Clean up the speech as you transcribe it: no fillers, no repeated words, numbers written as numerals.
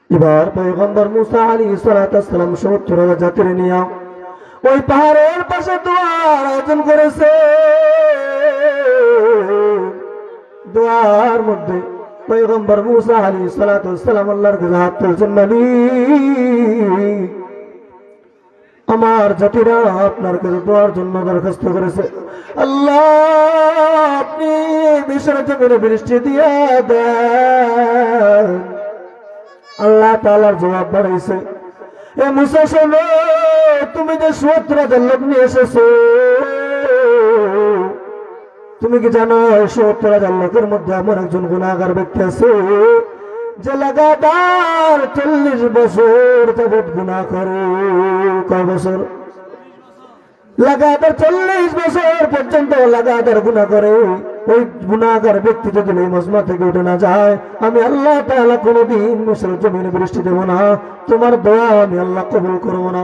এবার পয়গম্বর মুসা আলাইহিস সালাম ৭০,০০০ যাত্রী নিয়ে ওই পাহাড়ের পাশে দোয়ার আয়োজন করেছে। দোয়ার মধ্যে পয়গম্বর মুসা আলাইহিস সালাম আল্লাহর কাছে হাত তুলছেন, মালিক আমার জাতিরা আপনার কাছে দোয়ার জন্য দরখাস্ত করেছে, আল্লাহ আপনি মিশর জমিনে বৃষ্টি দিয়ে দেন। আল্লাহ তাআলার জবাব বাড়াইছে, এ মুসা শোনো, তুমি যে ৭০,০০০ লোক নিয়ে এসেছো, তুমি কি জানো ৭০,০০০ লোকের মধ্যে এমন একজন গুনাহগার ব্যক্তি আছে যে লাগাতার ৪০ বছর যাবৎ গুনাহ করে। কয় বছর? লাগাতার ৪০ বছর পর্যন্ত লাগাতার গুনাহ করে। ওই গুনাহগার ব্যক্তি যদি এই মজমা থেকে উঠে না যায়, আমি আল্লাহ তাআলা কোনোদিন মিশর জমিনে বৃষ্টি দেব না, তোমার দোয়া আমি আল্লাহ কবুল করব না।